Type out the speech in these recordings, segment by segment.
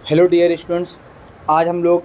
Hello dear students, आज हम लोग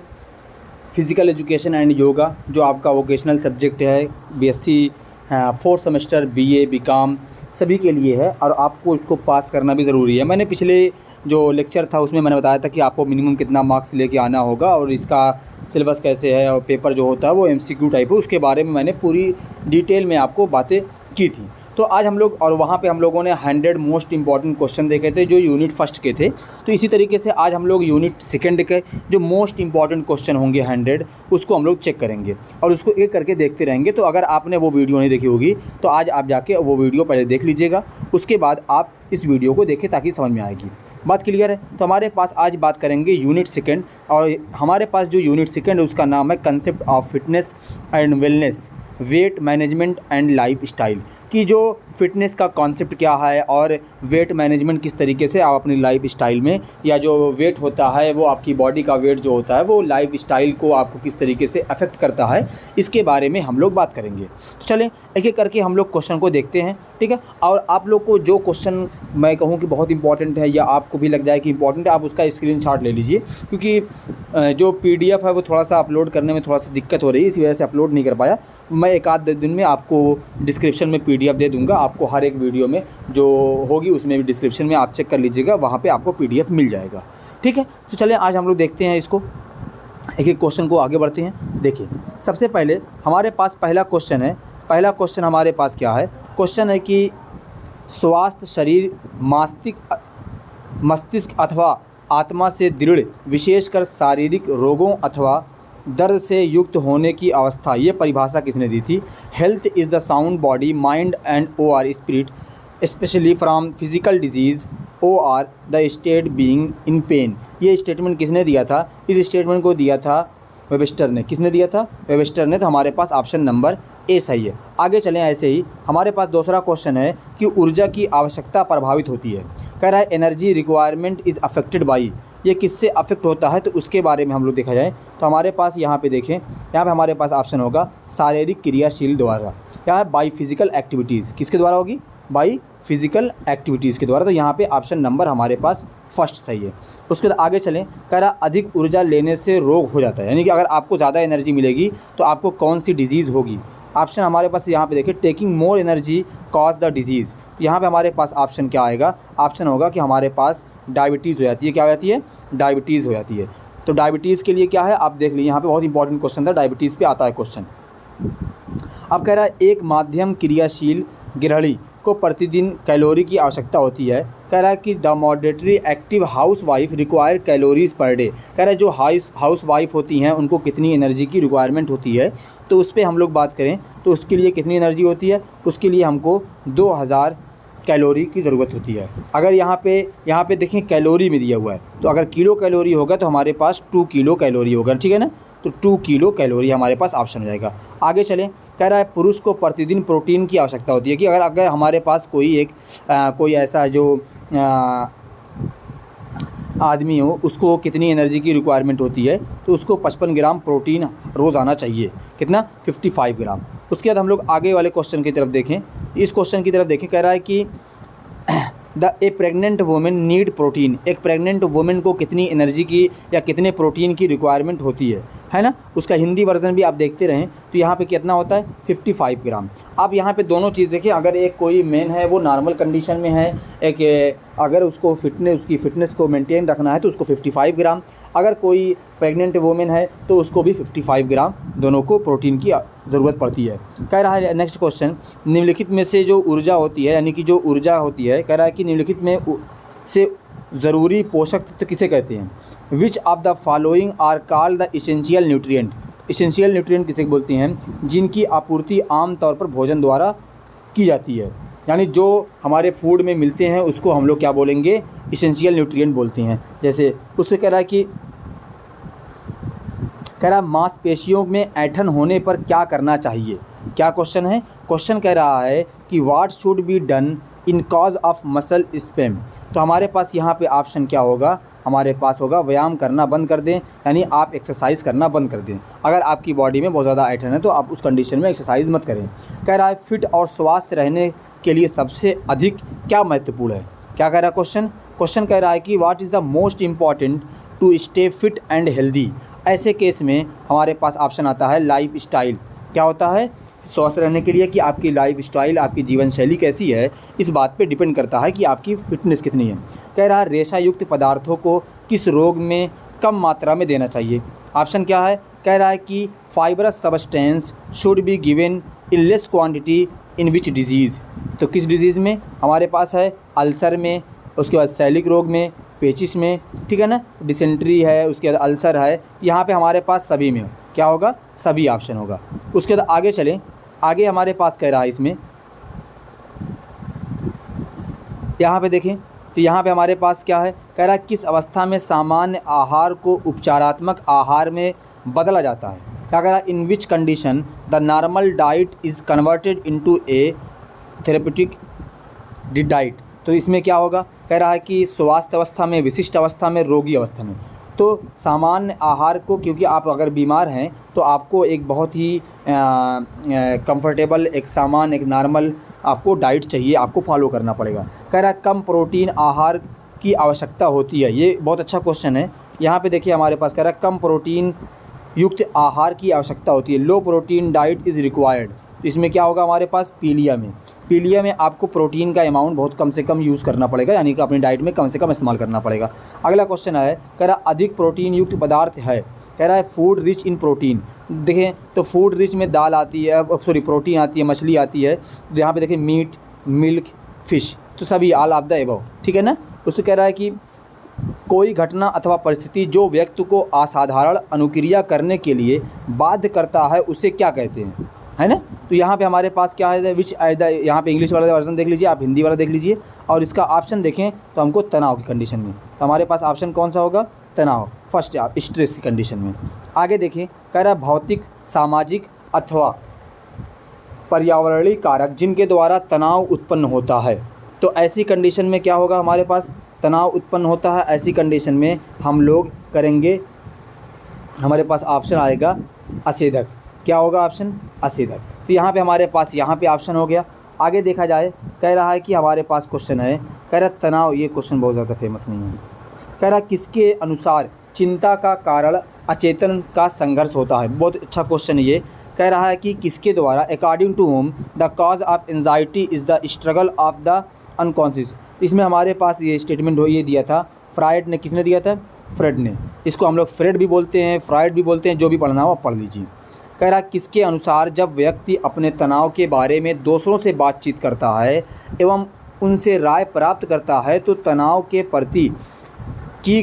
फिज़िकल एजुकेशन एंड योगा जो आपका वोकेशनल सब्जेक्ट है BSc fourth semester BA BCom सभी के लिए है और आपको इसको पास करना भी ज़रूरी है। मैंने पिछले जो लेक्चर था उसमें मैंने बताया था कि आपको मिनिमम कितना मार्क्स लेके आना होगा और इसका सिलेबस कैसे है और पेपर जो होता है वो एमसीक्यू टाइप है, उसके बारे में मैंने पूरी डिटेल में आपको बातें की थी। तो आज हम लोग और वहाँ पे हम लोगों ने 100 मोस्ट इंपॉर्टेंट क्वेश्चन देखे थे जो यूनिट फर्स्ट के थे। तो इसी तरीके से आज हम लोग यूनिट सेकंड के जो मोस्ट इंपॉर्टेंट क्वेश्चन होंगे 100 उसको हम लोग चेक करेंगे और उसको एक करके देखते रहेंगे। तो अगर आपने वो वीडियो नहीं देखी होगी तो आज आप जाके वो वीडियो पहले देख लीजिएगा, उसके बाद आप इस वीडियो को देखें ताकि समझ में आएगी। बात क्लियर है? तो हमारे पास आज बात करेंगे यूनिट सेकंड और हमारे पास जो यूनिट सेकंड है उसका नाम है concept of fitness and wellness, weight management and life style. कि जो फिटनेस का कॉन्सेप्ट क्या है और वेट मैनेजमेंट किस तरीके से आप अपनी लाइफ स्टाइल में, या जो वेट होता है वो आपकी बॉडी का वेट जो होता है वो लाइफ स्टाइल को आपको किस तरीके से अफेक्ट करता है, इसके बारे में हम लोग बात करेंगे। तो चलें एक एक करके हम लोग क्वेश्चन को देखते हैं, ठीक है। और आप लोग को जो क्वेश्चन मैं कहूँ कि बहुत इंपॉर्टेंट है या आपको भी लग जाए कि इंपॉर्टेंट है, आप उसका स्क्रीनशॉट ले लीजिए, क्योंकि जो पीडीएफ है वो थोड़ा सा अपलोड करने में थोड़ा सा दिक्कत हो रही है, इसी वजह से अपलोड नहीं कर पाया। मैं एक आध दिन में आपको डिस्क्रिप्शन में पीडीएफ दे दूंगा, आपको हर एक वीडियो में जो होगी उसमें भी डिस्क्रिप्शन में आप चेक कर लीजिएगा, वहाँ पे आपको पीडीएफ मिल जाएगा, ठीक है। तो चलें आज हम लोग देखते हैं इसको, एक एक क्वेश्चन को आगे बढ़ते हैं। देखिए सबसे पहले हमारे पास पहला क्वेश्चन है। पहला क्वेश्चन हमारे पास क्या है? क्वेश्चन है कि स्वास्थ्य शरीर मस्तिष्क अथवा आत्मा से दृढ़, विशेषकर शारीरिक रोगों अथवा दर्द से युक्त होने की अवस्था। ये परिभाषा किसने दी थी? Health is the sound body mind and और spirit specially from physical disease और the state being in pain. ये स्टेटमेंट किसने दिया था? इस स्टेटमेंट को दिया था वेबस्टर ने। किसने दिया था? वेबस्टर ने। तो हमारे पास ऑप्शन नंबर ए सही है। आगे चलें। ऐसे ही हमारे पास दूसरा क्वेश्चन है कि ऊर्जा की आवश्यकता प्रभावित होती है। कह रहा है energy requirement is affected by. ये किससे अफेक्ट होता है तो उसके बारे में हम लोग देखा जाए तो हमारे पास यहाँ पे देखें, यहाँ पे हमारे पास ऑप्शन होगा शारीरिक क्रियाशील द्वारा, या है बाई फिजिकल एक्टिविटीज़। किसके द्वारा होगी? बाई फिजिकल एक्टिविटीज़ के द्वारा। तो यहाँ पे ऑप्शन नंबर हमारे पास फर्स्ट सही है। उसके बाद आगे चलें। कह रहा अधिक ऊर्जा लेने से रोग हो जाता है, यानी कि अगर आपको ज़्यादा एनर्जी मिलेगी तो आपको कौन सी डिजीज़ होगी? ऑप्शन हमारे पास यहाँ पे देखिए, taking more energy cause the disease. यहाँ पे हमारे पास ऑप्शन क्या आएगा? ऑप्शन होगा कि हमारे पास डायबिटीज़ हो जाती है। क्या हो जाती है? डायबिटीज़ हो जाती है। तो डायबिटीज़ के लिए क्या है आप देख लीजिए, यहाँ पे बहुत इंपॉर्टेंट क्वेश्चन था, डायबिटीज़ पे आता है क्वेश्चन। अब कह रहा है एक माध्यम क्रियाशील गृहिणी को प्रतिदिन कैलोरी की आवश्यकता होती है। कह रहा है कि the moderately active housewife require calories per day. कह रहा है जो हाउस वाइफ होती हैं उनको कितनी एनर्जी की रिक्वायरमेंट होती है, तो उस पर हम लोग बात करें तो उसके लिए कितनी एनर्जी होती है? उसके लिए हमको 2000 कैलोरी की ज़रूरत होती है। अगर यहाँ पे देखें कैलोरी में दिया हुआ है, तो अगर किलो कैलोरी होगा तो हमारे पास 2 किलो कैलोरी होगा, ठीक है ना। तो 2 किलो कैलोरी हमारे पास ऑप्शन हो जाएगा। आगे चलें। कह रहा है पुरुष को प्रतिदिन प्रोटीन की आवश्यकता होती है कि अगर हमारे पास कोई ऐसा जो आदमी हो उसको कितनी एनर्जी की रिक्वायरमेंट होती है, तो उसको 55 ग्राम प्रोटीन रोज़ आना चाहिए। कितना? 55 ग्राम। उसके बाद हम लोग आगे वाले क्वेश्चन की तरफ देखें। इस क्वेश्चन की तरफ देखें। कह रहा है कि ए प्रेग्नेंट वुमेन नीड प्रोटीन। एक प्रेग्नेंट वुमेन को कितनी एनर्जी की या कितने प्रोटीन की रिक्वायरमेंट होती है ना। उसका हिंदी वर्जन भी आप देखते रहें तो यहाँ पे कितना होता है? 55 ग्राम। आप यहाँ पे दोनों चीज़ देखिए, अगर एक कोई मेन है वो नॉर्मल कंडीशन में है, एक अगर उसको उसकी फ़िटनेस को मेंटेन रखना है तो उसको 55 ग्राम, अगर कोई प्रेग्नेंट वुमेन है तो उसको भी 55 ग्राम दोनों को प्रोटीन की ज़रूरत पड़ती है। कह रहा है नेक्स्ट क्वेश्चन, निम्नलिखित में से जो ऊर्जा होती है, यानी कि जो ऊर्जा होती है, कह रहा है कि निम्नलिखित में से ज़रूरी पोषक तत्व किसे कहते हैं? Which of the following are called the essential nutrient. Essential nutrient किसे बोलते हैं? जिनकी आपूर्ति आमतौर पर भोजन द्वारा की जाती है, यानी जो हमारे फूड में मिलते हैं उसको हम लोग क्या बोलेंगे? इसेंशियल न्यूट्रिएंट बोलते हैं। जैसे उससे कह रहा है मांसपेशियों में ऐंठन होने पर क्या करना चाहिए? क्या क्वेश्चन है? क्वेश्चन कह रहा है कि what should be done in cause of muscle spam. तो हमारे पास यहाँ पे ऑप्शन क्या होगा? हमारे पास होगा व्यायाम करना बंद कर दें, यानी आप एक्सरसाइज करना बंद कर दें। अगर आपकी बॉडी में बहुत ज़्यादा ऐंठन है तो आप उस कंडीशन में एक्सरसाइज मत करें। कह रहा है फिट और स्वस्थ रहने के लिए सबसे अधिक क्या महत्वपूर्ण है? क्या कह रहा है क्वेश्चन? क्वेश्चन कह रहा है कि what is the most important to stay fit and healthy. ऐसे केस में हमारे पास ऑप्शन आता है लाइफ स्टाइल। क्या होता है? स्वस्थ रहने के लिए कि आपकी लाइफ स्टाइल, आपकी जीवन शैली कैसी है, इस बात पे डिपेंड करता है कि आपकी फिटनेस कितनी है। कह रहा है रेशा युक्त पदार्थों को किस रोग में कम मात्रा में देना चाहिए। ऑप्शन क्या है? कह रहा है कि fibrous substance should be given in less quantity in which disease. तो किस डिजीज़ में? हमारे पास है अल्सर में, उसके बाद सैलिक रोग में, पेचिस में, ठीक है ना, डिसेंट्री है, उसके बाद अल्सर है। यहाँ पे हमारे पास सभी में क्या होगा? सभी ऑप्शन होगा। उसके बाद आगे चलें, आगे हमारे पास कह रहा है इसमें, यहाँ पे देखें तो यहाँ पे हमारे पास क्या है? कह रहा है किस अवस्था में सामान्य आहार को उपचारात्मक आहार में बदला जाता है। क्या कह रहा है? In which condition the normal diet is converted into a therapeutic diet. तो इसमें क्या होगा? कह रहा है कि स्वास्थ्य अवस्था में, विशिष्ट अवस्था में, रोगी अवस्था में। तो सामान्य आहार को, क्योंकि आप अगर बीमार हैं तो आपको एक बहुत ही कंफर्टेबल, एक सामान्य, एक नॉर्मल आपको डाइट चाहिए, आपको फॉलो करना पड़ेगा। कह रहा है कम प्रोटीन आहार की आवश्यकता होती है। ये बहुत अच्छा क्वेश्चन है। यहाँ पे देखिए हमारे पास कह रहा है कम प्रोटीन युक्त आहार की आवश्यकता होती है। लो प्रोटीन डाइट इज़ रिक्वायर्ड। तो इसमें क्या होगा हमारे पास? पीलिया में। पीलिया में आपको प्रोटीन का अमाउंट बहुत कम से कम यूज़ करना पड़ेगा, यानी कि अपनी डाइट में कम से कम इस्तेमाल करना पड़ेगा। अगला क्वेश्चन है, कह रहा अधिक प्रोटीन युक्त पदार्थ है। कह रहा है फूड रिच इन प्रोटीन। देखें तो फूड रिच में दाल आती है, प्रोटीन आती है, मछली आती है। तो यहाँ पे देखें मीट, मिल्क, फ़िश, तो सभी ऑल ऑफ द एबव, ठीक है ना। उससे कह रहा है कि कोई घटना अथवा परिस्थिति जो व्यक्ति को असाधारण अनुक्रिया करने के लिए बाध्य करता है उसे क्या कहते हैं, है ना। तो यहाँ पे हमारे पास क्या है? विच यहाँ पे इंग्लिश वाला वर्जन देख लीजिए, आप हिंदी वाला देख लीजिए, और इसका ऑप्शन देखें तो हमको तनाव की कंडीशन में, तो हमारे पास ऑप्शन कौन सा होगा? तनाव, फर्स्ट स्ट्रेस की कंडीशन में। आगे देखें, कह रहा है भौतिक, सामाजिक अथवा पर्यावरणीय कारक जिनके द्वारा तनाव उत्पन्न होता है। तो ऐसी कंडीशन में क्या होगा? हमारे पास तनाव उत्पन्न होता है। ऐसी कंडीशन में हम लोग करेंगे, हमारे पास ऑप्शन आएगा असेधक। क्या होगा ऑप्शन? असेधक। तो यहाँ पे हमारे पास यहाँ पे ऑप्शन हो गया। आगे देखा जाए, कह रहा है कि हमारे पास क्वेश्चन है, कह रहा है तनाव, ये क्वेश्चन बहुत ज़्यादा फेमस नहीं है। कह रहा है किसके अनुसार चिंता का कारण अचेतन का संघर्ष होता है। बहुत अच्छा क्वेश्चन है ये। कह रहा है कि किसके द्वारा, according to home the cause of anxiety is the struggle of the unconscious. इसमें हमारे पास ये स्टेटमेंट ये दिया था फ्राइड ने। किसने दिया था? फ्रेड ने। इसको हम लोग फ्रेड भी बोलते हैं, फ्राइड भी बोलते हैं, जो भी पढ़ना हो आप पढ़ लीजिए। कह रहा किसके अनुसार जब व्यक्ति अपने तनाव के बारे में दूसरों से बातचीत करता है एवं उनसे राय प्राप्त करता है तो तनाव के प्रति की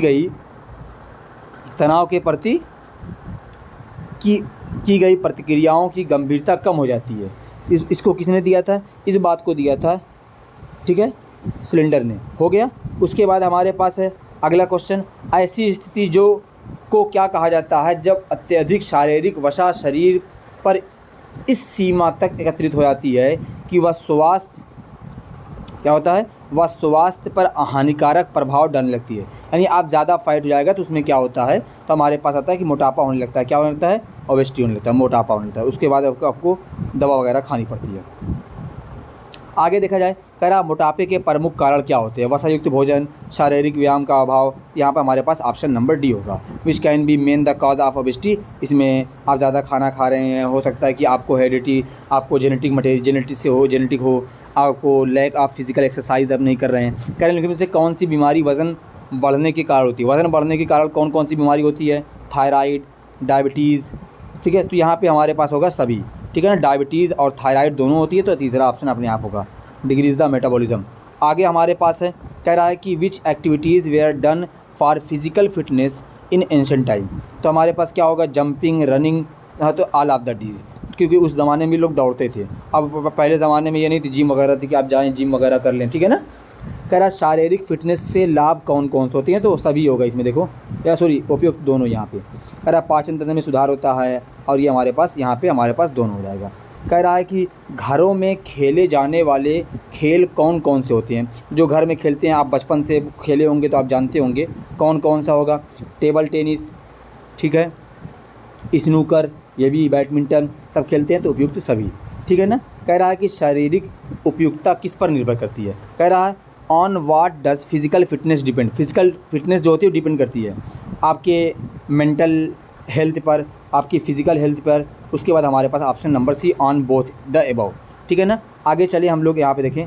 गई प्रतिक्रियाओं की गंभीरता कम हो जाती है। इसको किसने दिया था? इस बात को दिया था, ठीक है, सिलेंडर ने। हो गया। उसके बाद हमारे पास है अगला क्वेश्चन, ऐसी स्थिति जो को क्या कहा जाता है जब अत्यधिक शारीरिक वसा शरीर पर इस सीमा तक एकत्रित हो जाती है कि वह स्वास्थ्य, क्या होता है? वह स्वास्थ्य पर हानिकारक प्रभाव डालने लगती है। यानी आप ज़्यादा फाइट हो जाएगा तो उसमें क्या होता है? तो हमारे पास आता है कि मोटापा होने लगता है। क्या होने लगता है? ओबेसिटी होने लगता है, मोटापा होने लगता है। उसके बाद आपको दवा वगैरह खानी पड़ती है। आगे देखा जाए, कह रहा मोटापे के प्रमुख कारण क्या होते हैं? वसायुक्त भोजन, शारीरिक व्यायाम का अभाव। यहाँ पर हमारे पास ऑप्शन नंबर डी होगा, which can be main the cause of obesity. इसमें आप ज़्यादा खाना खा रहे हैं, हो सकता है कि आपको हेरिडिटी, आपको जेनेटिक हो, आपको लैक ऑफ फिजिकल एक्सरसाइज आप नहीं कर रहे हैं। कह रहे हैं से कौन सी बीमारी वज़न बढ़ने के कारण होती है? वज़न बढ़ने के कारण कौन कौन सी बीमारी होती है? थायराइड, डायबिटीज़, ठीक है। तो यहाँ पे हमारे पास होगा सभी, ठीक है ना, डायबिटीज़ और थायराइड दोनों होती है। तो तीसरा ऑप्शन अपने आप होगा, डिक्रीज द मेटाबॉलिज्म। आगे हमारे पास है, कह रहा है कि which activities were done for physical fitness in ancient time. तो हमारे पास क्या होगा? जंपिंग, रनिंग, तो ऑल ऑफ द डीज, क्योंकि उस ज़माने में लोग दौड़ते थे। अब पहले ज़माने में ये नहीं थी जिम वगैरह थी कि आप जाएँ जिम वगैरह कर लें, ठीक है ना। कह रहा शारीरिक फिटनेस से लाभ कौन कौन से होते हैं? तो सभी होगा इसमें, देखो, या सॉरी उपयुक्त दोनों यहाँ पे। कह रहा पाचन तंत्र में सुधार होता है, और ये हमारे पास यहाँ पे हमारे पास दोनों हो जाएगा। कह रहा है कि घरों में खेले जाने वाले खेल कौन कौन से होते हैं? जो घर में खेलते हैं, आप बचपन से खेले होंगे तो आप जानते होंगे कौन कौन सा होगा। टेबल टेनिस, ठीक है, स्नूकर, ये भी बैडमिंटन, सब खेलते हैं, तो उपयुक्त सभी, ठीक है ना। कह रहा है कि शारीरिक उपयुक्तता किस पर निर्भर करती है? कह रहा है on what does physical fitness depend. Physical fitness जो होती है वो डिपेंड करती है आपके मेंटल हेल्थ पर, आपकी फ़िज़िकल हेल्थ पर। उसके बाद हमारे पास option number C on both the above, ठीक है ना। आगे चलिए हम लोग यहाँ पे देखें,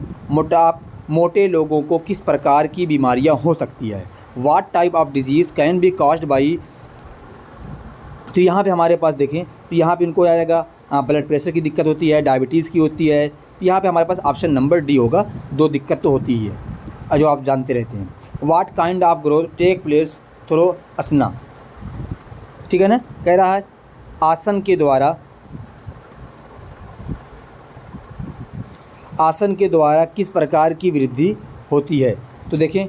मोटे लोगों को किस प्रकार की बीमारियाँ हो सकती है। What type of disease can be caused by. तो यहाँ पे हमारे पास देखें तो यहाँ पे इनको आ जाएगा ब्लड प्रेशर की दिक्कत होती है, डायबिटीज़ की होती है। तो यहाँ पे हमारे पास ऑप्शन नंबर डी होगा, 2 दिक्कत तो होती ही है जो आप जानते रहते हैं। What kind of growth take place through asana, ठीक है ना। कह रहा है आसन के द्वारा किस प्रकार की वृद्धि होती है। तो देखें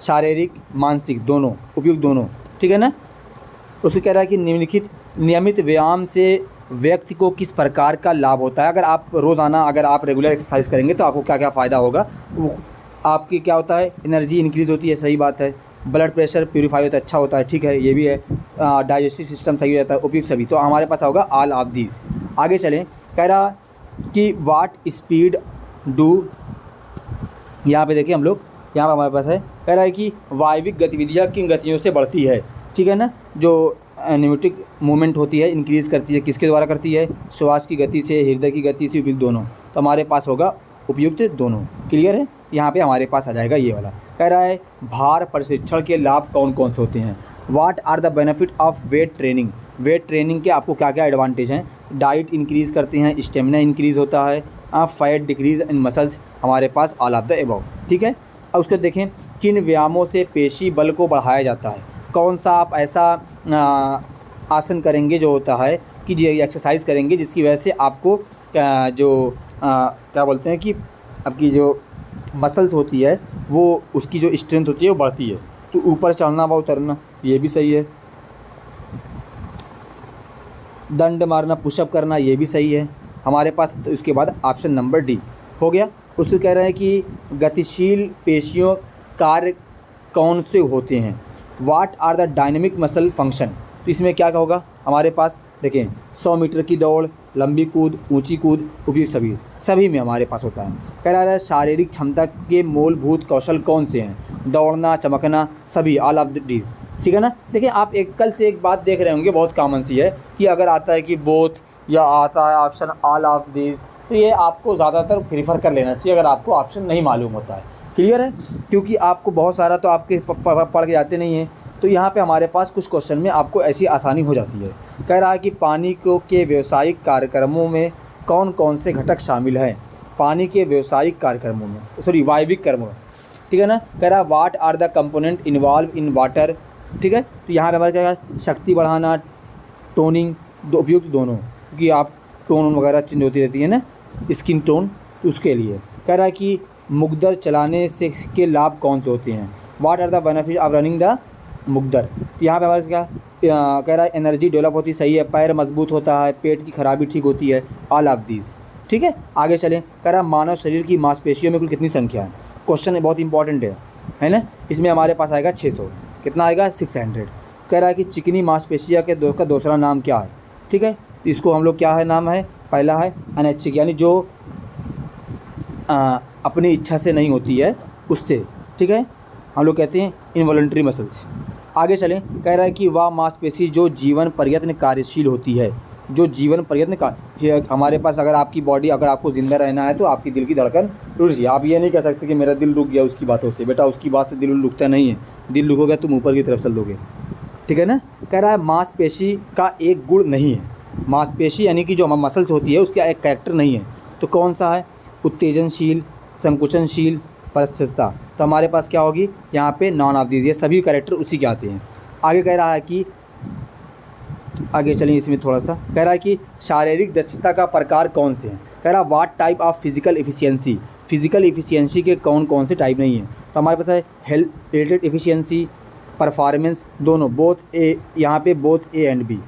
शारीरिक मानसिक दोनों, उपयुक्त दोनों, ठीक है ना। उसको कह रहा है कि नियमित व्यायाम से व्यक्ति को किस प्रकार का लाभ होता है। अगर आप रोज़ाना अगर आप रेगुलर एक्सरसाइज करेंगे तो आपको क्या क्या फ़ायदा होगा। वो आपकी क्या होता है, एनर्जी इंक्रीज़ होती है, सही बात है। ब्लड प्रेशर प्यूरीफाई होता है, अच्छा होता है, ठीक है, ये भी है। डाइजेस्टिव सिस्टम सही हो जाता है, उपयुक्त सभी। तो हमारे पास होगा ऑल ऑफ दीज। आगे चलें, कह रहा कि वाट स्पीड डू, यहाँ पे देखिए हम लोग, यहाँ पर हमारे पास है, कह रहा है कि वायविक गतिविधियाँ किन गतियों से बढ़ती है, ठीक है ना। जो न्यूमेटिक मूवमेंट होती है इंक्रीज़ करती है, किसके द्वारा करती है, श्वास की गति से, हृदय की गति से, उपयुक्त दोनों। तो हमारे पास होगा उपयुक्त दोनों, क्लियर है। यहाँ पे हमारे पास आ जाएगा ये वाला। कह रहा है भार प्रशिक्षण के लाभ कौन कौन से होते हैं। What are the benefit of weight training. Weight training के आपको क्या क्या एडवांटेज हैं। डाइट इंक्रीज़ करते हैं, स्टेमिना इंक्रीज़ होता है, फैट डिक्रीज़ इन मसल्स, हमारे पास ऑल ऑफ द अबव, ठीक है। अब उसको देखें, किन व्यायामों से पेशी बल को बढ़ाया जाता है। कौन सा आप ऐसा आसन करेंगे जो होता है कि ये एक्सरसाइज करेंगे जिसकी वजह से आपको क्या बोलते हैं कि आपकी जो मसल्स होती है वो उसकी जो स्ट्रेंथ होती है वो बढ़ती है। तो ऊपर चढ़ना व उतरना, ये भी सही है। दंड मारना, पुशअप करना, ये भी सही है हमारे पास। तो इसके बाद ऑप्शन नंबर डी हो गया। उससे कह रहे हैं कि गतिशील पेशियों कार्य कौन से होते हैं। What are the dynamic muscle function. तो इसमें क्या होगा हमारे पास, देखें 100 मीटर की दौड़, लंबी कूद, ऊंची कूद, उपयुक्त सभी में हमारे पास होता है। कह रहा है शारीरिक क्षमता के मूलभूत कौशल कौन से हैं। दौड़ना, चमकना, सभी, ऑल ऑफ दीज, ठीक है ना। देखिए आप एक कल से एक बात देख रहे होंगे, बहुत कॉमन सी है कि अगर आता है कि बोथ या आता है ऑप्शन ऑल ऑफ दीज, तो ये आपको ज़्यादातर प्रीफर कर लेना चाहिए अगर आपको ऑप्शन नहीं मालूम होता है, क्लियर है। क्योंकि आपको बहुत सारा तो आपके पढ़ के जाते नहीं हैं। तो यहाँ पे हमारे पास कुछ क्वेश्चन में आपको ऐसी आसानी हो जाती है। कह रहा है कि पानी को के व्यावसायिक कार्यक्रमों में कौन कौन से घटक शामिल हैं। पानी के व्यावसायिक कार्यक्रमों में, सॉरी वायविक कर्मों में, ठीक है ना। कह रहा है what are the component involve in water, ठीक है। तो यहाँ पे हमारे क्या है, शक्ति बढ़ाना, टोनिंग, उपयुक्त दोनों, क्योंकि आप टोन वगैरह चेंज होती रहती है ना, स्किन टोन, उसके लिए। कह रहा है कि मुकदर चलाने से के लाभ कौन से होते हैं। What are the benefit of running the मुकदर। यहाँ पे हमारे क्या कह रहा है, एनर्जी डेवलप होती सही है, पैर मजबूत होता है, पेट की खराबी ठीक होती है, ऑल ऑफ दीज, ठीक है। आगे चलें, कह रहा है मानव शरीर की मांसपेशियों में कुल कितनी संख्या है। क्वेश्चन बहुत इंपॉर्टेंट है ना। इसमें हमारे पास आएगा 600, कितना आएगा 600। कह रहा है कि चिकनी मांसपेशियों के का दूसरा नाम क्या है, ठीक है। इसको हम लोग क्या है नाम है, पहला है अनैच्छिक, यानी जो अपनी इच्छा से नहीं होती है उससे, ठीक है, हम लोग कहते हैं इनवॉलंटरी मसल्स। आगे चलें, कह रहा है कि वह मांसपेशी जो जीवन पर्यंत कार्यशील होती है, जो जीवन पर्यंत का हमारे पास, अगर आपकी बॉडी, अगर आपको ज़िंदा रहना है तो आपकी दिल की धड़कन रुक जाए। आप ये नहीं कह सकते कि मेरा दिल रुक गया उसकी बातों से, बेटा उसकी बात से दिल रुकता नहीं है। दिल रुकोगे तुम ऊपर की तरफ चल दोगे, ठीक है ना। कह रहा है मांसपेशी का एक गुण नहीं है। मांसपेशी यानी कि जो मसल्स होती है उसका एक कैरेक्टर नहीं है। तो कौन सा है, उत्तेजनशील, संकुचनशील, परिस्थितिता। तो हमारे पास क्या होगी यहाँ पे नॉन ऑफ दीज, ये सभी कैरेक्टर उसी के आते हैं। आगे कह रहा है कि, आगे चलिए इसमें थोड़ा सा, कह रहा है कि शारीरिक दक्षता का प्रकार कौन से हैं। कह रहा है what type of physical efficiency. Physical efficiency के कौन कौन से टाइप नहीं है। तो हमारे पास है हेल्थ रिलेटेड एफिशिएंसी, परफॉर्मेंस, दोनों, बोथ ए, यहाँ पे बोथ ए एंड बी,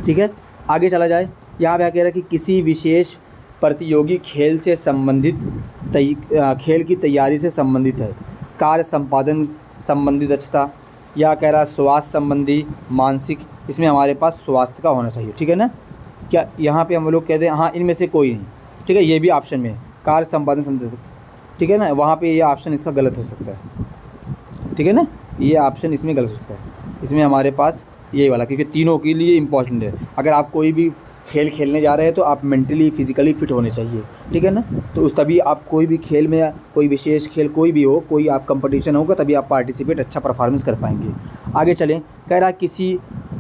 ठीक है। आगे चला जाए, यहाँ पे कह रहा है कि किसी विशेष प्रतियोगी खेल से संबंधित खेल की तैयारी से संबंधित है। कार्य संपादन संबंधी दक्षता, या कह रहा स्वास्थ्य संबंधी, मानसिक, इसमें हमारे पास स्वास्थ्य का होना चाहिए, ठीक है ना। क्या यहाँ पे हम लोग कहते हैं हाँ इनमें से कोई नहीं, ठीक है, ये भी ऑप्शन में है कार्य संपादन संबंधी, ठीक है ना। वहाँ पे ये ऑप्शन इसका गलत हो सकता है, ठीक है ना। ये ऑप्शन इसमें गलत हो सकता है। इसमें हमारे पास ये वाला, क्योंकि तीनों के लिए इम्पॉर्टेंट है। अगर आप कोई भी खेल खेलने जा रहे हैं तो आप मेंटली फिजिकली फिट होने चाहिए, ठीक है ना। तो उस तभी आप कोई भी खेल में, कोई विशेष खेल कोई भी हो, कोई आप कंपटीशन होगा तभी आप पार्टिसिपेट अच्छा परफॉर्मेंस कर पाएंगे। आगे चलें, कह रहा किसी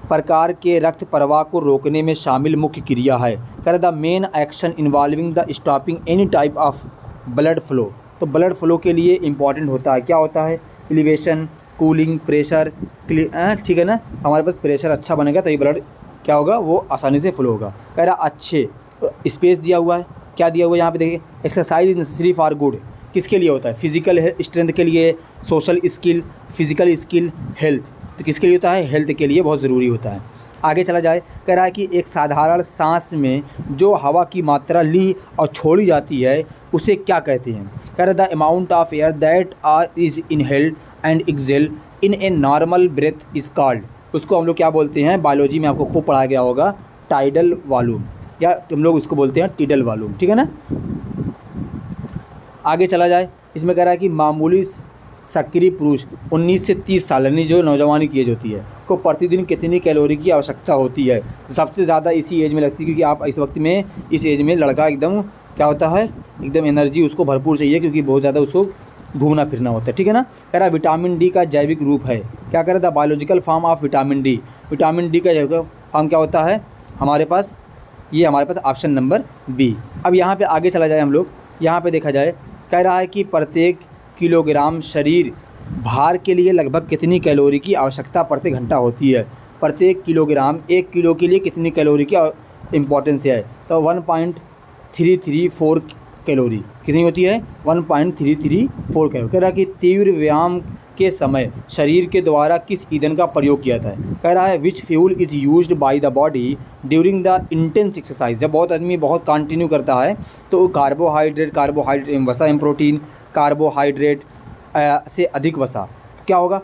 प्रकार के रक्त प्रवाह को रोकने में शामिल मुख्य क्रिया है। कह रहा the main action involving the stopping any type of blood flow. तो ब्लड फ्लो के लिए इंपॉर्टेंट होता है, क्या होता है, एलिवेशन, कूलिंग, प्रेशर, ठीक है ना। हमारे पास प्रेशर अच्छा बनेगा तभी ब्लड क्या होगा, वो आसानी से फ्लो होगा। कह रहा अच्छे स्पेस दिया हुआ है, क्या दिया हुआ है यहाँ पे देखिए, exercise is necessary for good, किसके लिए होता है, फिजिकल स्ट्रेंथ के लिए, social skill, physical skill, health. तो किसके लिए होता है, हेल्थ के लिए बहुत ज़रूरी होता है। आगे चला जाए, कह रहा है कि एक साधारण सांस में जो हवा की मात्रा ली और छोड़ी जाती है उसे क्या कहते हैं। कह रहा the amount of air that are is inhaled and exhaled in a normal breath is called. उसको हम लोग क्या बोलते हैं, बायोलॉजी में आपको खूब पढ़ाया गया होगा, टाइडल वॉल्यूम, या हम लोग उसको बोलते हैं टिडल वॉल्यूम, ठीक है ना। आगे चला जाए, इसमें कह रहा है कि मामूली सक्रिय पुरुष 19 से 30 साल यानी जो नौजवानी की एज होती है को प्रतिदिन कितनी कैलोरी की आवश्यकता होती है। सबसे ज़्यादा इसी एज में लगती है, क्योंकि आप इस वक्त में, इस एज में लड़का एकदम क्या होता है, एकदम एनर्जी उसको भरपूर चाहिए, क्योंकि बहुत ज़्यादा उसको घूमना फिरना होता है, ठीक है ना। कह रहा विटामिन डी का जैविक रूप है, क्या कह रहा था, biological form of vitamin D. Vitamin D का जैविक फॉर्म क्या होता है हमारे पास, ये हमारे पास ऑप्शन नंबर बी। अब यहाँ पे आगे चला जाए हम लोग, यहाँ पे देखा जाए, कह रहा है कि प्रत्येक किलोग्राम शरीर भार के लिए लगभग कितनी कैलोरी की आवश्यकता प्रति घंटा होती है। प्रत्येक किलोग्राम, 1 किलो के लिए कितनी कैलोरी की इम्पोर्टेंस है, तो 1.334 कैलोरी कितनी होती है, 1.334 कैलोरी। कह रहा है कि तीव्र व्यायाम के समय शरीर के द्वारा किस ईंधन का प्रयोग किया जाता है। कह रहा है which fuel is used by the body during the intense exercise. जब बहुत आदमी बहुत कंटिन्यू करता है तो कार्बोहाइड्रेट वसा एवं प्रोटीन, कार्बोहाइड्रेट से अधिक वसा, क्या होगा,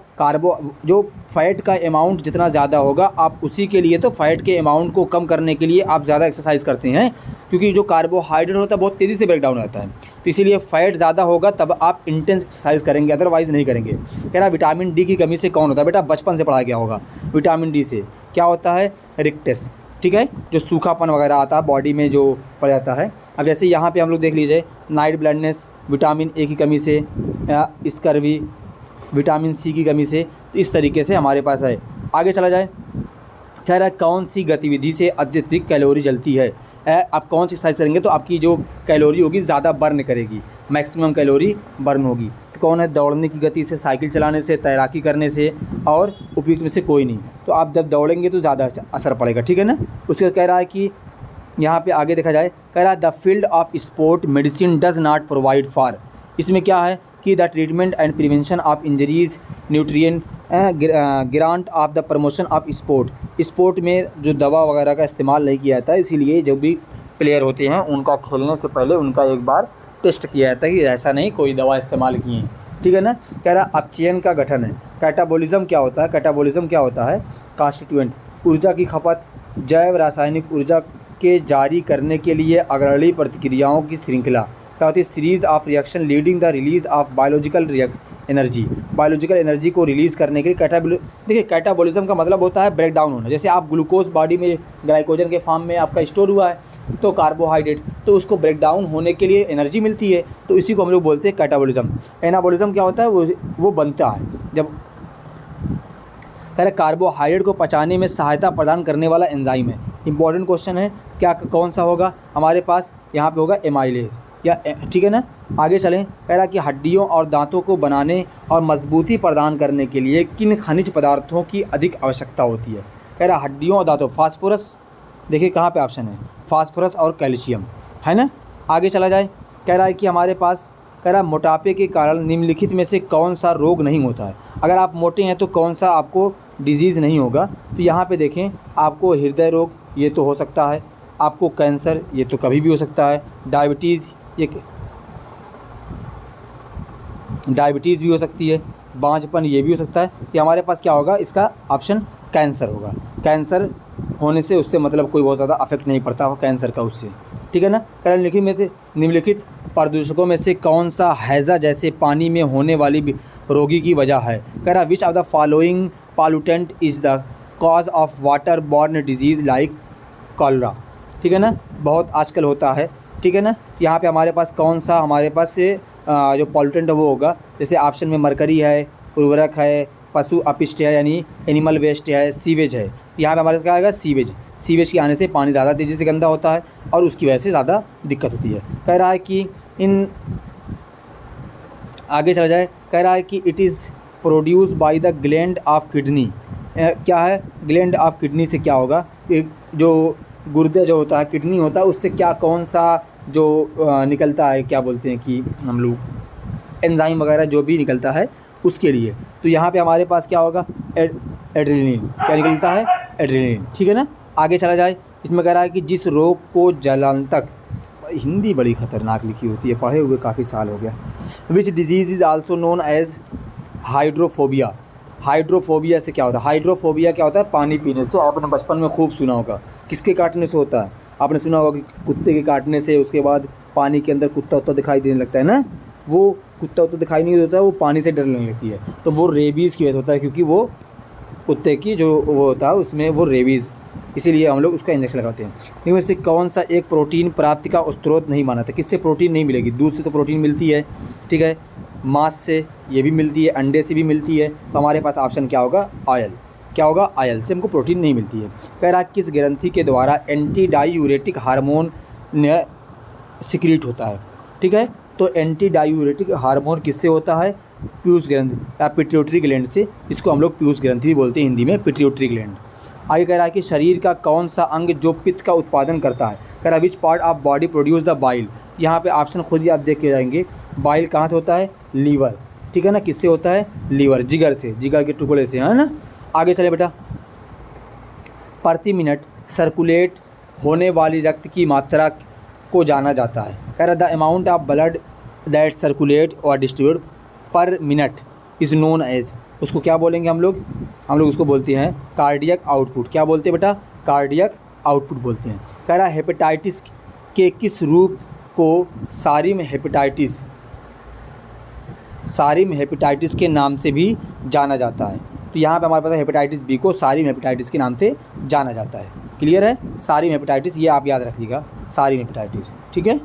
जो फैट का अमाउंट जितना ज़्यादा होगा आप उसी के लिए, तो फैट के अमाउंट को कम करने के लिए आप ज़्यादा एक्सरसाइज करते हैं, क्योंकि जो कार्बोहाइड्रेट होता है बहुत तेज़ी से ब्रेक डाउन होता है, तो इसीलिए फैट ज़्यादा होगा तब आप इंटेंस एक्सरसाइज करेंगे, अदरवाइज़ नहीं करेंगे। कह रहा विटामिन डी की कमी से कौन होता है, बेटा बचपन से पढ़ा गया होगा, विटामिन डी से क्या होता है, रिक्टस, ठीक है, जो सूखापन वगैरह आता है बॉडी में जो पड़ जाता है। अब जैसे यहाँ पे हम लोग देख लीजिए, नाइट ब्लाइंडनेस विटामिन ए की कमी से, या स्कर्वी विटामिन सी की कमी से, तो इस तरीके से हमारे पास है। आगे चला जाए, कह रहा है कौन सी गतिविधि से अत्यधिक कैलोरी जलती है। आप कौन सी एक्सरसाइज करेंगे तो आपकी जो कैलोरी होगी ज़्यादा बर्न करेगी, मैक्सिमम कैलोरी बर्न होगी। तो कौन है, दौड़ने की गति से, साइकिल चलाने से, तैराकी करने से, और उपयुक्त में से कोई नहीं। तो आप जब दौड़ेंगे तो ज़्यादा असर पड़ेगा, ठीक है ना। उसके कह रहा है कि यहाँ पे आगे देखा जाए, कह रहा है the field of sport medicine does not provide for. इसमें क्या है कि the treatment and prevention of injuries, nutrient grant of the promotion of sport. Sport में जो दवा वगैरह का इस्तेमाल नहीं किया जाता है, इसीलिए जो भी प्लेयर होते हैं उनका खेलने से पहले उनका एक बार टेस्ट किया जाता है कि ऐसा नहीं कोई दवा इस्तेमाल की है, ठीक है ना। कह रहा अपचयन का गठन है। कैटाबॉलिज्म क्या होता है, कैटाबॉलिज्म क्या होता है, कॉन्स्टिट्यूएंट, ऊर्जा की खपत, जैव रासायनिक ऊर्जा के जारी करने के लिए अग्रणी प्रतिक्रियाओं की श्रृंखला, क्या होती है, series of reaction leading the release of biological energy. Biological energy को रिलीज़ करने के लिए देखिए कैटाबॉलिज्म का मतलब होता है ब्रेक डाउन होना। जैसे आप ग्लूकोज बॉडी में ग्लाइकोजन के फॉर्म में आपका स्टोर हुआ है, तो कार्बोहाइड्रेट, तो उसको ब्रेक डाउन होने के लिए एनर्जी मिलती है, तो इसी को हम लोग बोलते हैं कैटाबॉलिज्म। एनाबॉलिज्म क्या होता है, वो बनता है जब, कह रहे कार्बोहाइड्रेट को पचाने में सहायता प्रदान करने वाला एंजाइम है। इंपॉर्टेंट क्वेश्चन है, क्या कौन सा होगा हमारे पास, यहाँ पे होगा एमाइलेज, या ठीक है ना। आगे चलें, कह रहा कि हड्डियों और दांतों को बनाने और मजबूती प्रदान करने के लिए किन खनिज पदार्थों की अधिक आवश्यकता होती है। कह रहा हड्डियों और दांतों, फास्फोरस, देखिए कहाँ पे ऑप्शन है, फास्फोरस और कैल्शियम, है ना। आगे चला जाए, कह रहा है कि हमारे पास, कह रहा मोटापे के कारण निम्नलिखित में से कौन सा रोग नहीं होता है। अगर आप मोटे हैं तो कौन सा आपको डिजीज़ नहीं होगा, तो यहाँ पे देखें, आपको हृदय रोग ये तो हो सकता है, आपको कैंसर ये तो कभी भी हो सकता है, डायबिटीज़ भी हो सकती है, बांझपन ये भी हो सकता है। कि हमारे पास क्या होगा, इसका ऑप्शन कैंसर होगा। कैंसर होने से उससे मतलब कोई बहुत ज़्यादा अफेक्ट नहीं पड़ता कैंसर का उससे, ठीक है ना। कारण निम्नलिखित प्रदूषकों में से कौन सा हैज़ा जैसे पानी में होने वाली रोगी की वजह है। कह रहा विच of the following pollutant is the cause of water borne disease like cholera. ठीक है ना, बहुत आजकल होता है। ठीक है ना, यहाँ पे हमारे पास कौन सा हमारे पास से जो पॉल्यूटेंट है वो होगा, जैसे ऑप्शन में मरकरी है, उर्वरक है, पशु अपशिष्ट है यानी एनिमल वेस्ट है, सीवेज है। यहाँ पे हमारे पास क्या आएगा, सीवेज। सीवेज के आने से पानी ज़्यादा तेज़ी से गंदा होता है और उसकी वजह से ज़्यादा दिक्कत होती है। कह रहा है कि इन आगे चला जाए, कह रहा है कि it is produce by the gland of kidney. क्या है ग्लैंड ऑफ किडनी से क्या होगा, जो गुर्दे जो होता है, किडनी होता है, उससे क्या कौन सा जो निकलता है, क्या बोलते हैं कि हम लोग एंजाइम वगैरह जो भी निकलता है उसके लिए। तो यहाँ पे हमारे पास क्या होगा, एड्रेनलिन। क्या निकलता है, एड्रेनलिन। ठीक है ना, आगे चला जाए। इसमें कह रहा है कि जिस रोग को जलांतक, हिंदी बड़ी ख़तरनाक लिखी होती है, पढ़े हुए काफ़ी साल हो गया। Which disease is also known as hydrophobia. Hydrophobia से क्या होता है, हाइड्रोफोबिया क्या होता है, पानी पीने से। आपने बचपन में खूब सुना होगा। किसके काटने से होता है, आपने सुना होगा कि कुत्ते के काटने से, उसके बाद पानी के अंदर कुत्ता उत्ता दिखाई देने लगता है ना, वो कुत्ता उत्ता दिखाई नहीं देता, वो पानी से डरने लगती है। तो वो रेबीज़ की वजह से होता है, क्योंकि वो कुत्ते की जो वो होता है उसमें वो रेबीज़, इसीलिए हम लोग उसका इंजेक्शन लगाते हैं। इनमें से कौन सा एक प्रोटीन प्राप्ति का स्रोत नहीं माना था। किससे प्रोटीन नहीं मिलेगी, दूध से तो प्रोटीन मिलती है, ठीक है, मांस से ये भी मिलती है, अंडे से भी मिलती है। तो हमारे पास ऑप्शन क्या होगा, ऑयल। क्या होगा, ऑयल से हमको प्रोटीन नहीं मिलती है। कह रहा किस ग्रंथि के द्वारा एंटी डायूरेटिक हार्मोन सिक्रीट होता है। ठीक है, तो एंटी डायूरेटिक हार्मोन किससे होता है, पीयूष ग्रंथि या पिट्यूटरी ग्लैंड से। इसको हम लोग पीयूष ग्रंथि भी बोलते हैं हिंदी में, पिट्यूटरी ग्लैंड। आगे कह रहा है कि शरीर का कौन सा अंग जो पित्त का उत्पादन करता है। कह रहा है विच part of body produce the bile. यहाँ पे ऑप्शन खुद ही आप देख के जाएंगे। बाइल कहाँ से होता है, लीवर। ठीक है ना, किससे होता है, लीवर, जिगर से, जिगर के टुकड़े से, है ना। आगे चले बेटा, प्रति मिनट सर्कुलेट होने वाली रक्त की मात्रा को जाना जाता है। कह रहा the amount of blood that circulate और distribute per minute is known as. उसको क्या बोलेंगे हम लोग उसको बोलते हैं कार्डियक आउटपुट। क्या बोलते हैं बेटा, कार्डियक आउटपुट बोलते हैं। कह रहा हेपेटाइटिस के किस रूप को सारिम हेपेटाइटिस के नाम से भी जाना जाता है। तो यहाँ पे हमारे पास हेपेटाइटिस बी को सारिम हेपेटाइटिस के नाम से जाना जाता है। क्लियर है, सारिम हेपेटाइटिस, ये आप याद रखिएगा, सारिम हेपेटाइटिस। ठीक है,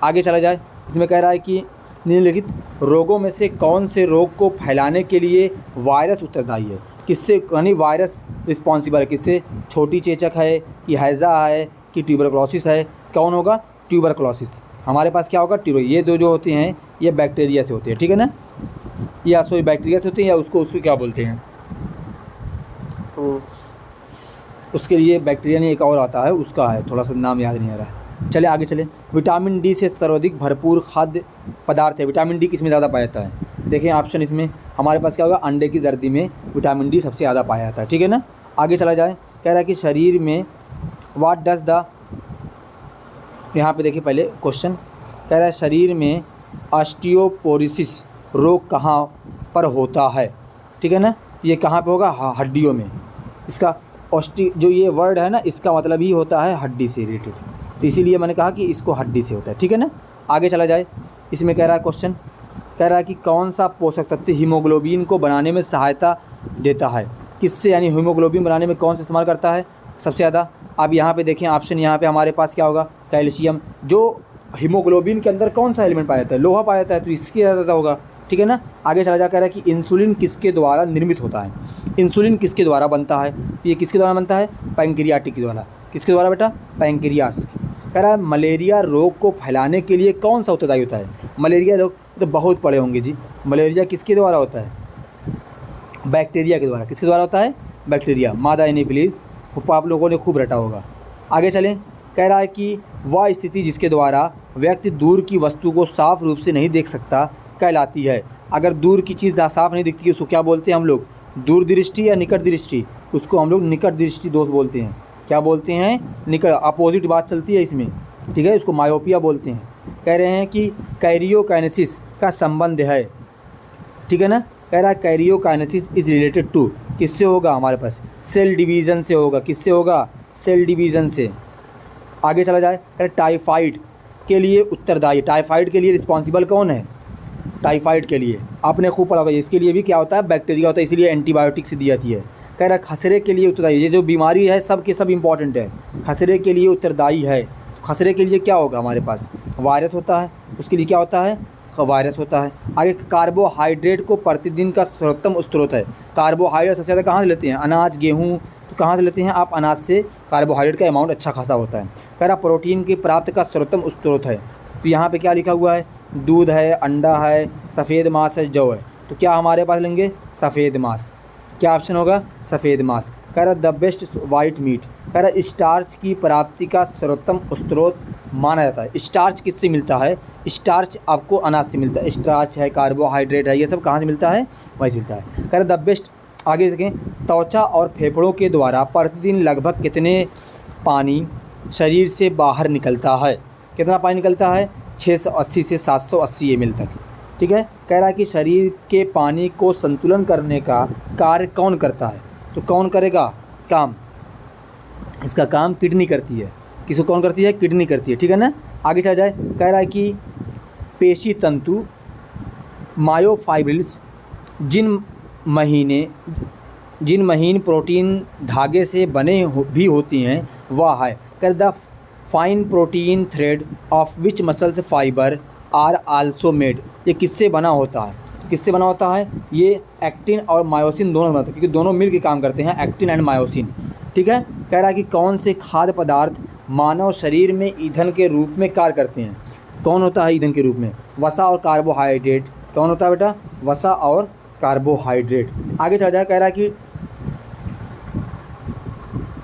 आगे चला जाए। इसमें कह रहा है कि निम्नलिखित रोगों में से कौन से रोग को फैलाने के लिए वायरस उत्तरदायी है। किससे, यानी वायरस रिस्पॉन्सिबल है, किससे, छोटी चेचक है कि हैज़ा है कि ट्यूबरक्लोसिस है। कौन होगा, ट्यूबरक्लोसिस। हमारे पास क्या होगा, ये दो जो होते हैं ये बैक्टीरिया से होते हैं। ठीक है ना, या सो बैक्टीरिया से होते हैं, या उसको क्या बोलते हैं, तो उसके लिए बैक्टीरिया नहीं एक और आता है, उसका है, थोड़ा सा नाम याद नहीं आ रहा है। चले आगे चले। विटामिन डी से सर्वाधिक भरपूर खाद्य पदार्थ है। विटामिन डी किस में ज़्यादा पाया जाता है, देखें ऑप्शन। इसमें हमारे पास क्या होगा, अंडे की जर्दी में विटामिन डी सबसे ज़्यादा पाया जाता है। ठीक है ना, आगे चला जाए। कह रहा है कि शरीर में व्हाट डज द, यहाँ पे देखिए पहले क्वेश्चन। कह रहा है शरीर में ऑस्टियोपोरोसिस रोग कहाँ पर होता है। ठीक है ना, ये कहाँ पे होगा, हड्डियों में। इसका जो ये वर्ड है ना, इसका मतलब ही होता है हड्डी से रिलेटेड, तो इसीलिए मैंने कहा कि इसको हड्डी से होता है। ठीक है ना, आगे चला जाए। इसमें कह रहा है क्वेश्चन, कह रहा है कि कौन सा पोषक तत्व हीमोग्लोबिन को बनाने में सहायता देता है। किससे, यानी हीमोग्लोबिन बनाने में कौन सा इस्तेमाल करता है सबसे ज़्यादा। अब यहाँ पे देखें ऑप्शन, यहाँ पे हमारे पास क्या होगा, कैल्शियम। जो हीमोग्लोबिन के अंदर कौन सा एलिमेंट पाया जाता है, लोहा पाया जाता है, तो इसकी ज़्यादा होगा। ठीक है ना, आगे चला जा, कह रहा है कि इंसुलिन किसके द्वारा निर्मित होता है। इंसुलिन किसके द्वारा बनता है, ये किसके द्वारा बनता है, पैंक्रियाटिक के द्वारा। किसके द्वारा बेटा, पैंक्रियास। कह रहा है मलेरिया रोग को फैलाने के लिए कौन सा उत्तरदायी होता है। मलेरिया रोग तो बहुत पढ़े होंगे जी। मलेरिया किसके द्वारा होता है, बैक्टीरिया के द्वारा। किसके द्वारा होता है, बैक्टीरिया, मादा एनोफिलीज, आप लोगों ने खूब रटा होगा। आगे चलें। कह रहा है कि वह स्थिति जिसके द्वारा व्यक्ति दूर की वस्तु को साफ रूप से नहीं देख सकता कहलाती है। अगर दूर की चीज़ साफ नहीं दिखती है उसको क्या बोलते हैं हम लोग, दूरदृष्टि या निकट दृष्टि। उसको हम लोग निकट दृष्टि दोष बोलते हैं। क्या बोलते हैं, निकट, अपोजिट बात चलती है इसमें। ठीक है, इसको मायोपिया बोलते हैं। कह रहे हैं कि कैरियोकाइनेसिस का संबंध है। ठीक है ना, कह रहा है कैरियोकाइनेसिस इज़ रिलेटेड टू, किससे होगा, हमारे पास सेल डिवीज़न से होगा। किससे होगा, सेल डिवीज़न से। आगे चला जाए, कह टाइफाइड के लिए उत्तरदायी, टाइफाइड के लिए रिस्पॉन्सिबल कौन है? टाइफाइड के लिए आपने खूब पढ़ा होगा, इसके लिए भी क्या होता है? बैक्टीरिया होता है, इसीलिए एंटीबायोटिक्स दी जाती है। कह रहा है खसरे के लिए उत्तरदायी, ये जो बीमारी है सब के सब इंपॉर्टेंट है, खसरे के लिए उत्तरदायी है। खसरे के लिए क्या होगा? हमारे पास वायरस होता है, उसके लिए क्या होता है? वायरस होता है। आगे कार्बोहाइड्रेट को प्रतिदिन का सर्वोत्तम स्रोत है। कार्बोहाइड्रेट सबसे ज़्यादा कहाँ से लेते हैं? अनाज, गेहूँ, तो कहाँ से लेते हैं आप? अनाज से कार्बोहाइड्रेट का अमाउंट अच्छा खासा होता है। कह रहा प्रोटीन की प्राप्त का सर्वोत्तम स्रोत है, तो यहाँ पे क्या लिखा हुआ है? दूध है, अंडा है, सफ़ेद मांस है, जौ है। तो क्या हमारे पास लेंगे? सफ़ेद मांस। क्या ऑप्शन होगा? सफ़ेद मांस। कह रहा द बेस्ट वाइट मीट। कह रहा स्टार्च की प्राप्ति का सर्वोत्तम स्रोत माना जाता है। स्टार्च किससे मिलता है? स्टार्च आपको अनाज से मिलता है। स्टार्च है, कार्बोहाइड्रेट है, ये सब कहाँ से मिलता है? वहीं से मिलता है। कह रहा द बेस्ट, आगे देखें, त्वचा और फेफड़ों के द्वारा प्रतिदिन लगभग कितने पानी शरीर से बाहर निकलता है? कितना पानी निकलता है? 680 से 780 ml तक। ठीक है। कह रहा है कि शरीर के पानी को संतुलन करने का कार्य कौन करता है? तो कौन करेगा काम? इसका काम किडनी करती है। किसको कौन करती है? किडनी करती है। ठीक है ना। आगे चला जाए। कह रहा है कि पेशी तंतु मायोफाइब्रिल्स जिन महीन प्रोटीन धागे से बने भी होती हैं वह है। कर the fine protein thread of which muscles fiber are also made. ये किससे बना होता है? किससे बना होता है? ये एक्टिन और मायोसिन दोनों बनते हैं, क्योंकि दोनों मिल के काम करते हैं, एक्टिन एंड मायोसिन। ठीक है। कह रहा है कि कौन से खाद्य पदार्थ मानव शरीर में ईंधन के रूप में कार्य करते हैं? कौन होता है ईंधन के रूप में? वसा और कार्बोहाइड्रेट। कौन होता है बेटा? वसा और कार्बोहाइड्रेट। आगे चला जाए। कह रहा है कि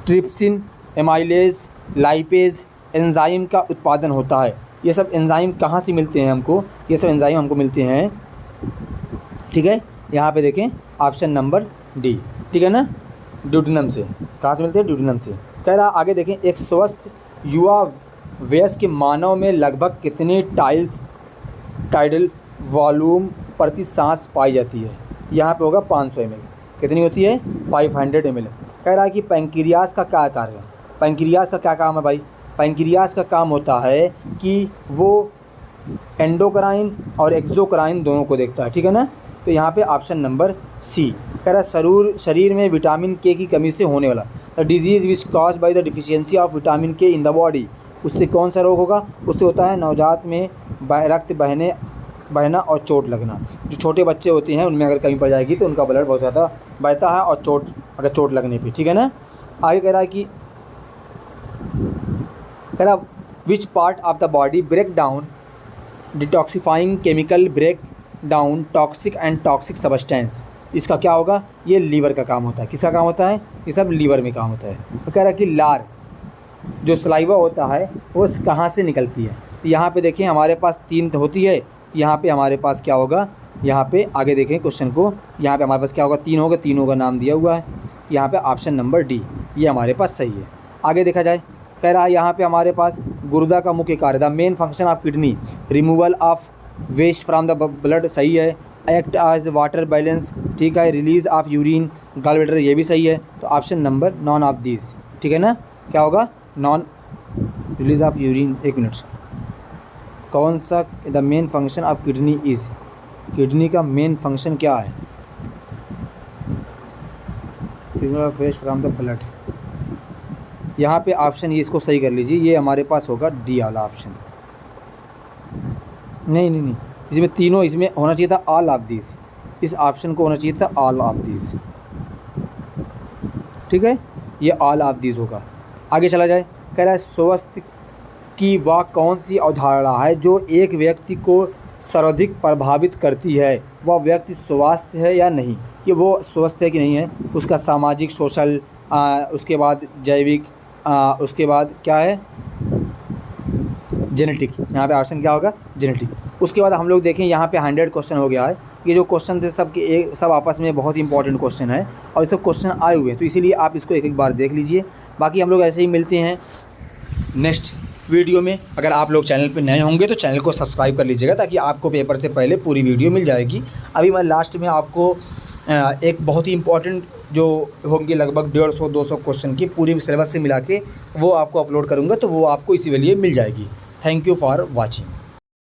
ट्रिप्सिन, एमाइलेज, लाइपेज एंजाइम का उत्पादन होता है। ये सब एंजाइम कहाँ से मिलते हैं हमको? ये सब एंजाइम हमको मिलते हैं, ठीक है, यहाँ पे देखें ऑप्शन नंबर डी। ठीक है ना, ड्यूडेनम से। कहाँ से मिलते हैं? ड्यूडेनम से। कह रहा आगे देखें, एक स्वस्थ युवा वयस्क मानव में लगभग कितने टाइडल वॉल्यूम प्रति सांस पाई जाती है? यहाँ पे होगा 500 ml। कितनी होती है? 500 ml। कह रहा है कि पैंक्रियास का क्या कार्य है? पैंक्रियास का क्या काम है भाई? पैंक्रियास का काम होता है कि वो एंडोक्राइन और एक्सोक्राइन दोनों को देखता है। ठीक है ना। तो यहाँ पे ऑप्शन नंबर सी। कह रहा है शरीर में विटामिन के की कमी से होने वाला the disease which cause by the deficiency of vitamin के इन द बॉडी। उससे कौन सा रोग होगा? उससे होता है नवजात में रक्त बहना और चोट लगना। जो छोटे बच्चे होते हैं उनमें अगर कमी पड़ जाएगी तो उनका ब्लड बहुत ज़्यादा बहता है और चोट लगने पे। ठीक है ना। आगे कह रहा है कि which part of the body break down detoxifying chemical break down toxic and toxic substance. इसका क्या होगा? ये लीवर का काम होता है। किसका काम होता है? ये सब लीवर में काम होता है। तो कह रहा है कि लार जो सलाइवा होता है वो कहाँ से निकलती है? तो यहाँ पे देखें हमारे पास 3 होती है। यहाँ पे हमारे पास क्या होगा? यहाँ पे आगे देखें क्वेश्चन को, यहाँ पे हमारे पास क्या होगा? 3 होगा, तीनों का नाम दिया हुआ है। यहाँ पे ऑप्शन नंबर डी ये हमारे पास सही है। आगे देखा जाए। कह रहा है यहाँ पे हमारे पास गुर्दा का मुख्य कार्य, the main function of kidney removal of waste from the blood, सही है। एक्ट एज वाटर बैलेंस, ठीक है। Release of urine, gall bladder, ये भी सही है। तो option number none of this. ठीक है ना। क्या होगा? None release of urine. 1 minute, कौन सा? The main function of kidney is, kidney का मेन फंक्शन क्या है? Removal of waste from the blood. यहाँ पे ऑप्शन ये, इसको सही कर लीजिए, ये हमारे पास होगा डी वाला ऑप्शन। नहीं, इसमें तीनों, इसमें होना चाहिए था ऑल ऑफ दिस। इस ऑप्शन को होना चाहिए था ऑल ऑफ दिस। ठीक है, ये ऑल ऑफ दिस होगा। आगे चला जाए। कह रहा है स्वस्थ की वह कौन सी अवधारणा है जो एक व्यक्ति को सर्वाधिक प्रभावित करती है? वह व्यक्ति स्वस्थ है या नहीं, कि वो स्वस्थ है कि नहीं है, उसका सामाजिक, सोशल, उसके बाद जैविक, उसके बाद क्या है? जेनेटिक। यहाँ पे ऑप्शन क्या होगा? जेनेटिक। उसके बाद हम लोग देखें यहाँ पे 100 क्वेश्चन हो गया है। ये जो क्वेश्चन थे सब आपस में बहुत इंपॉर्टेंट क्वेश्चन है और ये सब क्वेश्चन आए हुए हैं, तो इसीलिए आप इसको एक बार देख लीजिए। बाकी हम लोग ऐसे ही मिलते हैं नेक्स्ट वीडियो में। अगर आप लोग चैनल पर नए होंगे तो चैनल को सब्सक्राइब कर लीजिएगा, ताकि आपको पेपर से पहले पूरी वीडियो मिल जाएगी। अभी मैं लास्ट में आपको एक बहुत ही इंपॉर्टेंट जो होंगे लगभग 150-200 क्वेश्चन की पूरी सिलेबस से मिला के वो आपको अपलोड करूँगा, तो वो आपको इसी लिए मिल जाएगी। Thank you for watching.